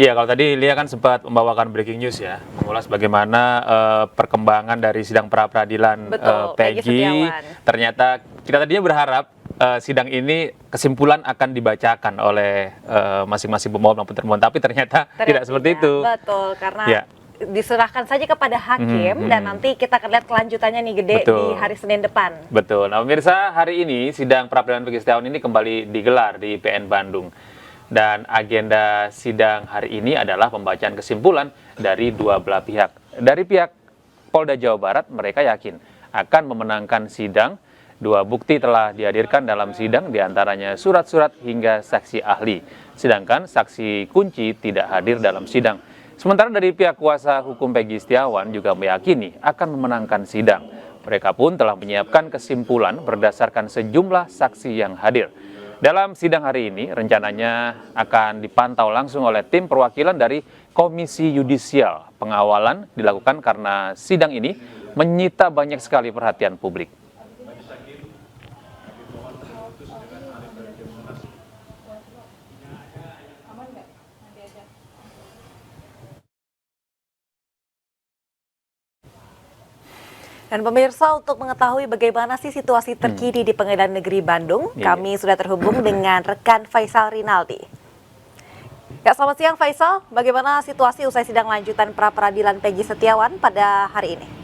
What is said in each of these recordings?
Iya, kalau tadi Lia kan sempat membawakan breaking news ya, mengulas bagaimana perkembangan dari sidang pra-peradilan Peggy Peggy. Setiawan. Ternyata kita tadinya berharap sidang ini kesimpulan akan dibacakan oleh masing-masing pemohon maupun termohon, tapi ternyata tidak seperti itu. Betul, karena Ya. diserahkan saja kepada hakim dan nanti kita akan lihat kelanjutannya nih Gede Betul. di hari Senin depan. Betul. Nah, pemirsa, hari ini sidang pra-peradilan Peggy Setiawan ini kembali digelar di PN Bandung. Dan agenda sidang hari ini adalah pembacaan kesimpulan dari dua belah pihak. Dari pihak Polda Jawa Barat, mereka yakin akan memenangkan sidang. Dua bukti telah dihadirkan dalam sidang, diantaranya surat-surat hingga saksi ahli. Sedangkan saksi kunci tidak hadir dalam sidang. Sementara dari pihak kuasa hukum Peggy Setiawan juga meyakini akan memenangkan sidang. Mereka pun telah menyiapkan kesimpulan berdasarkan sejumlah saksi yang hadir. Dalam sidang hari ini, rencananya akan dipantau langsung oleh tim perwakilan dari Komisi Yudisial. Pengawalan dilakukan karena sidang ini menyita banyak sekali perhatian publik. Dan pemirsa, untuk mengetahui bagaimana sih situasi terkini di Pengadilan Negeri Bandung, kami sudah terhubung dengan rekan Faisal Rinaldi. Ya, selamat siang Faisal, bagaimana situasi usai sidang lanjutan pra-peradilan Peggy Setiawan pada hari ini?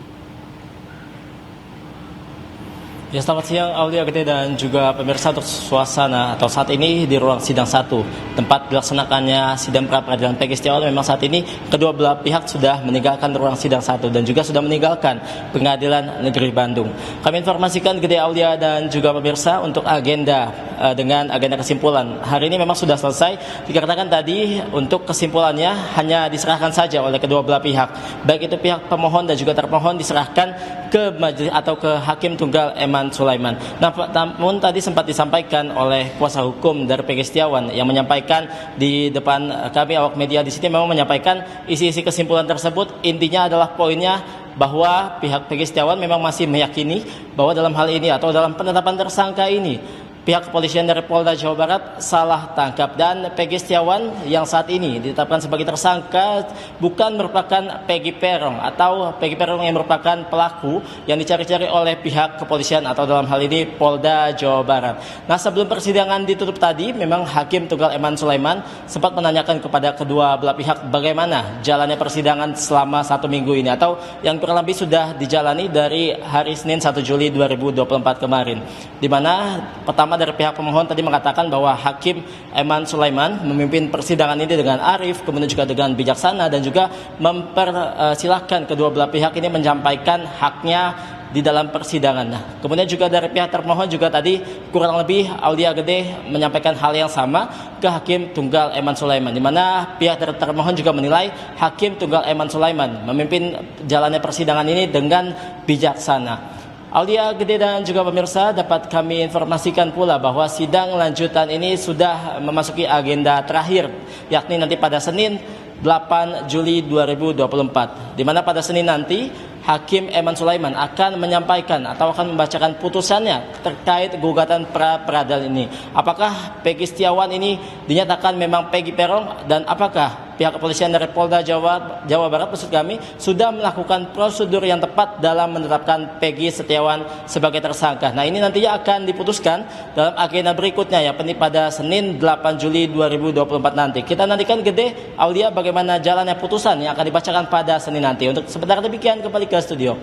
Ya, selamat siang Aulia Gede dan juga pemirsa. Untuk suasana atau saat ini di ruang sidang 1 tempat dilaksanakannya sidang pra-peradilan Peggy Setiawan, memang saat ini kedua belah pihak sudah meninggalkan ruang sidang 1 dan juga sudah meninggalkan Pengadilan Negeri Bandung. Kami informasikan Gede, Aulia dan juga pemirsa untuk agenda dengan agenda kesimpulan. Hari ini memang sudah selesai, dikatakan tadi untuk kesimpulannya hanya diserahkan saja oleh kedua belah pihak. Baik itu pihak pemohon dan juga termohon diserahkan ke majelis atau ke Hakim Tunggal Eman Sulaiman. Namun tadi sempat disampaikan oleh kuasa hukum dari Peggy Setiawan yang menyampaikan di depan kami awak media di sini, memang menyampaikan isi-isi kesimpulan tersebut. Intinya adalah poinnya bahwa pihak Peggy Setiawan memang masih meyakini bahwa dalam hal ini atau dalam penetapan tersangka ini pihak kepolisian dari Polda Jawa Barat salah tangkap dan Peggy Setiawan yang saat ini ditetapkan sebagai tersangka bukan merupakan Peggy Peron atau Peggy Peron yang merupakan pelaku yang dicari-cari oleh pihak kepolisian atau dalam hal ini Polda Jawa Barat. Nah, sebelum persidangan ditutup tadi, memang Hakim Tunggal Eman Sulaiman sempat menanyakan kepada kedua belah pihak bagaimana jalannya persidangan selama 1 minggu ini atau yang kurang lebih sudah dijalani dari hari Senin 1 Juli 2024 kemarin, di mana pertama dari pihak pemohon tadi mengatakan bahwa Hakim Eman Sulaiman memimpin persidangan ini dengan arif, kemudian juga dengan bijaksana dan juga mempersilahkan kedua belah pihak ini menyampaikan haknya di dalam persidangan. Nah, kemudian juga dari pihak termohon juga tadi kurang lebih Aulia Gede menyampaikan hal yang sama ke Hakim Tunggal Eman Sulaiman, di mana pihak termohon juga menilai Hakim Tunggal Eman Sulaiman memimpin jalannya persidangan ini dengan bijaksana. Aulia Gede dan juga pemirsa, dapat kami informasikan pula bahwa sidang lanjutan ini sudah memasuki agenda terakhir, yakni nanti pada Senin 8 Juli 2024, di mana pada Senin nanti Hakim Eman Sulaiman akan menyampaikan atau akan membacakan putusannya terkait gugatan pra-peradilan ini. Apakah Peggy Setiawan ini dinyatakan memang Peggy Peron dan apakah pihak kepolisian dari Polda Jawa Barat maksud kami sudah melakukan prosedur yang tepat dalam menetapkan Peggy Setiawan sebagai tersangka. Nah, ini nantinya akan diputuskan dalam agenda berikutnya ya, pada Senin 8 Juli 2024 nanti. Kita nantikan Gede, Aulia, bagaimana jalannya putusan yang akan dibacakan pada Senin nanti. Untuk sebentar demikian, kembali ke studio.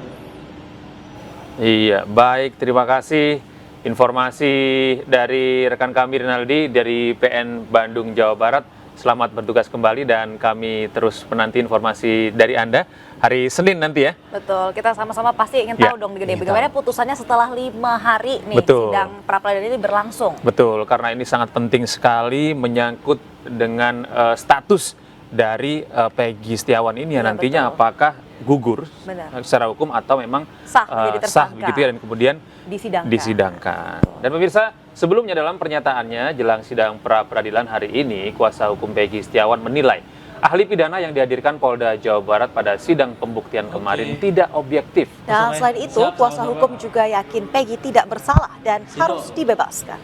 Iya, baik, terima kasih informasi dari rekan kami Rinaldi dari PN Bandung, Jawa Barat. Selamat bertugas kembali dan kami terus menanti informasi dari Anda hari Senin nanti ya. Betul, kita sama-sama pasti ingin tahu dong Gede, bagaimana putusannya setelah 5 hari nih sidang pra-peradilan ini berlangsung. Betul, karena ini sangat penting sekali menyangkut dengan status dari Peggy Setiawan ini ya, nantinya betul. Apakah gugur secara hukum atau memang sah begitu ya, dan kemudian disidangkan. Dan pemirsa, sebelumnya dalam pernyataannya jelang sidang pra-peradilan hari ini, kuasa hukum Peggy Setiawan menilai ahli pidana yang dihadirkan Polda Jawa Barat pada sidang pembuktian kemarin tidak objektif. Dan selain itu, kuasa hukum juga yakin Peggy tidak bersalah dan harus dibebaskan.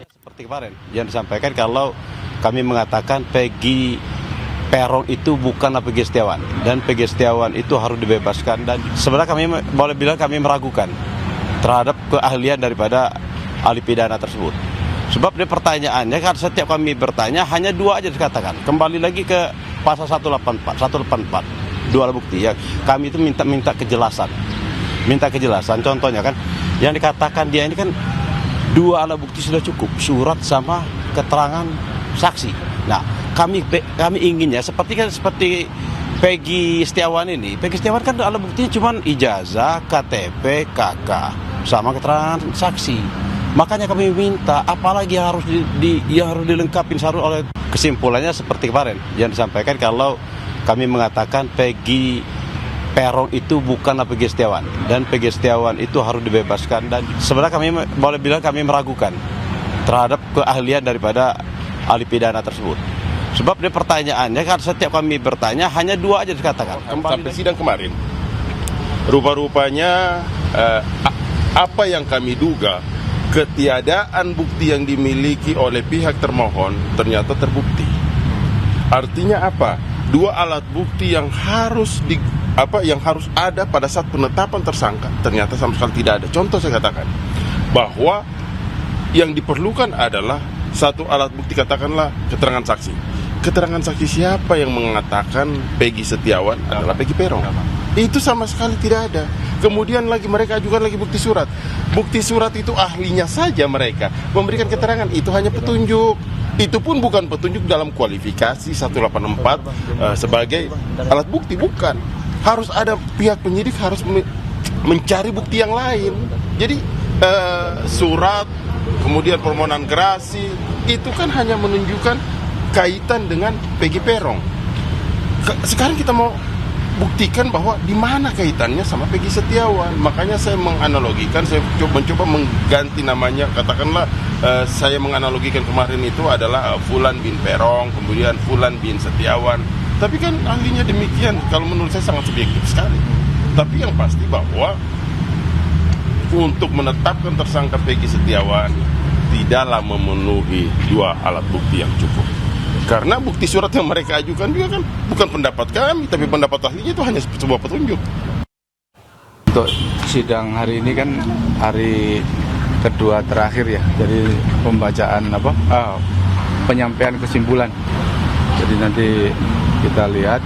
Seperti kemarin yang disampaikan, kami mengatakan Peggy Peron itu bukanlah Peggy Setiawan, dan Peggy Setiawan itu harus dibebaskan. Dan sebenarnya kami boleh bilang kami meragukan terhadap keahlian daripada ahli pidana tersebut. Sebab dia pertanyaannya kan setiap kami bertanya hanya dua aja dikatakan. Kembali lagi ke pasal 184, dua alat bukti. Ya, kami itu minta kejelasan. Minta kejelasan, contohnya kan yang dikatakan dia ini kan dua alat bukti sudah cukup, surat sama keterangan saksi. Nah, kami inginnya seperti Peggy Setiawan ini. Peggy Setiawan kan alat buktinya cuma ijazah, KTP, KK sama keterangan saksi. Makanya kami minta apalagi yang harus dilengkapi oleh kesimpulannya seperti kemarin yang disampaikan kalau kami mengatakan Peggy Peron itu bukanlah Peggy Setiawan, dan Peggy Setiawan itu harus dibebaskan. Dan sebenarnya kami boleh bilang kami meragukan terhadap keahlian daripada ahli pidana tersebut. Sebab dia pertanyaannya kan setiap kami bertanya hanya dua aja dikatakan. Sampai sidang kemarin, rupa-rupanya apa yang kami duga, ketiadaan bukti yang dimiliki oleh pihak termohon ternyata terbukti. Artinya apa? Dua alat bukti yang harus ada pada saat penetapan tersangka ternyata sama sekali tidak ada. Contoh saya katakan bahwa yang diperlukan adalah satu alat bukti, katakanlah keterangan saksi. Keterangan saksi siapa yang mengatakan Peggy Setiawan adalah Peggy Peron? Itu sama sekali tidak ada. Kemudian lagi mereka ajukan lagi bukti surat. Bukti surat itu ahlinya saja mereka memberikan keterangan, itu hanya petunjuk. Itu pun bukan petunjuk dalam kualifikasi 184 sebagai alat bukti, bukan. Harus ada pihak penyidik harus mencari bukti yang lain. Jadi surat, kemudian permohonan gerasi, itu kan hanya menunjukkan kaitan dengan Peggy Peron. Sekarang kita mau buktikan bahwa di mana kaitannya sama Peggy Setiawan. Makanya saya menganalogikan, saya mencoba mengganti namanya. Katakanlah saya menganalogikan kemarin itu adalah Fulan bin Peron, kemudian Fulan bin Setiawan. Tapi kan ahlinya demikian, kalau menurut saya sangat subjektif sekali. Tapi yang pasti bahwa untuk menetapkan tersangka Peggy Setiawan tidaklah memenuhi dua alat bukti yang cukup. Karena bukti surat yang mereka ajukan juga kan bukan pendapat kami, tapi pendapat ahlinya itu hanya sebuah petunjuk. Untuk sidang hari ini kan hari kedua terakhir ya, jadi pembacaan penyampaian kesimpulan. Jadi nanti kita lihat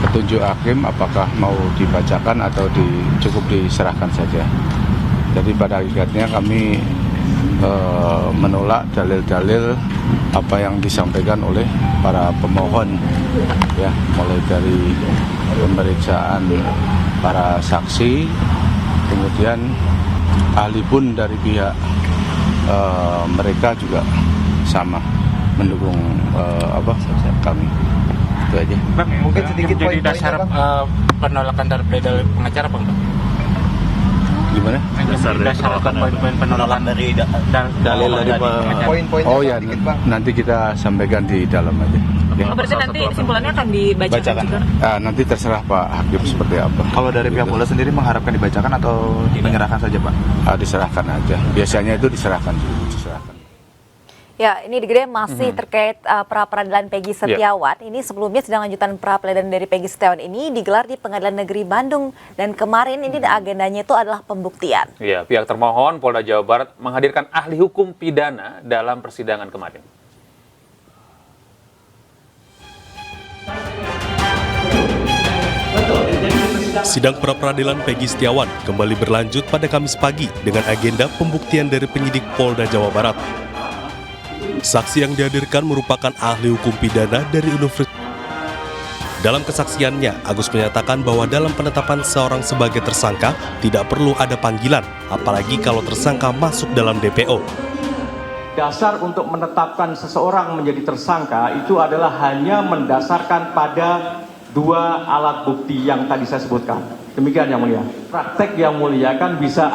petunjuk hakim apakah mau dibacakan atau cukup diserahkan saja. Jadi pada hakikatnya kami menolak dalil-dalil apa yang disampaikan oleh para pemohon, ya, mulai dari pemeriksaan para saksi, kemudian ahli pun dari pihak mereka juga sama mendukung kami. Itu aja. Bang, mungkin sedikit poin dasar penolakan dari pengacara, Bang. Gimana? Dasar poin-poin penolakan dari dalil dari poin-poin. Oh ya, nanti kita sampaikan di dalam aja. Oh, berarti nanti kesimpulannya akan dibacakan juga? Nanti terserah Pak Hakim seperti apa. Kalau dari pihak Polda sendiri mengharapkan dibacakan atau menyerahkan saja, Pak? Diserahkan aja. Biasanya itu diserahkan. Ya, ini digede masih terkait pra-peradilan Peggy Setiawan. Ini sebelumnya sidang lanjutan pra-peradilan dari Peggy Setiawan ini digelar di Pengadilan Negeri Bandung. Dan kemarin ini agendanya itu adalah pembuktian. Ya, pihak termohon Polda Jawa Barat menghadirkan ahli hukum pidana dalam persidangan kemarin. Sidang pra-peradilan Peggy Setiawan kembali berlanjut pada Kamis pagi dengan agenda pembuktian dari penyidik Polda Jawa Barat. Saksi yang dihadirkan merupakan ahli hukum pidana dari Universitas. Dalam kesaksiannya, Agus menyatakan bahwa dalam penetapan seorang sebagai tersangka tidak perlu ada panggilan, apalagi kalau tersangka masuk dalam DPO. Dasar untuk menetapkan seseorang menjadi tersangka itu adalah hanya mendasarkan pada dua alat bukti yang tadi saya sebutkan. Demikian yang mulia. Praktek yang mulia kan bisa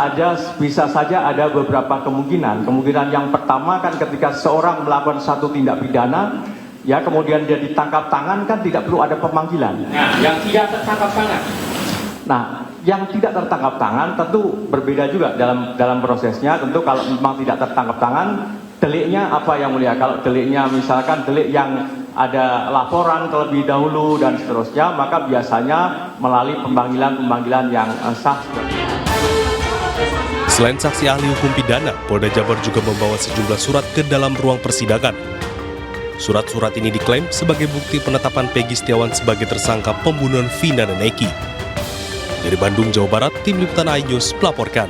saja ada beberapa kemungkinan. Kemungkinan yang pertama kan ketika seorang melakukan satu tindak pidana, ya kemudian dia ditangkap tangan kan tidak perlu ada pemanggilan. Nah, yang tidak tertangkap tangan. Nah, yang tidak tertangkap tangan tentu berbeda juga dalam prosesnya. Tentu kalau memang tidak tertangkap tangan deliknya apa yang mulia? Kalau deliknya misalkan delik yang ada laporan terlebih dahulu dan seterusnya, maka biasanya melalui pemanggilan yang sah. Selain saksi ahli hukum pidana, Polda Jabar juga membawa sejumlah surat ke dalam ruang persidangan. Surat-surat ini diklaim sebagai bukti penetapan Peggy Setiawan sebagai tersangka pembunuhan Vina dan Eki. Dari Bandung, Jawa Barat, Tim Liputan iNews melaporkan.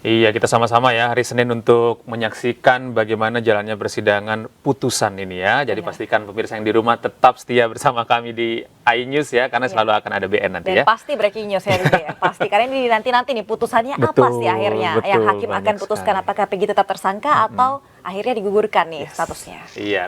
Iya, kita sama-sama ya hari Senin untuk menyaksikan bagaimana jalannya persidangan putusan ini ya. Jadi pastikan pemirsa yang di rumah tetap setia bersama kami di iNews ya, karena selalu akan ada BN nanti Dan ya. pasti breaking news ya, ya. Pasti, karena ini nanti nih putusannya apa Betul, sih akhirnya. betul, Yang hakim akan banyak putuskan sekali. apakah Peggy tetap tersangka atau akhirnya digugurkan nih statusnya. Iya.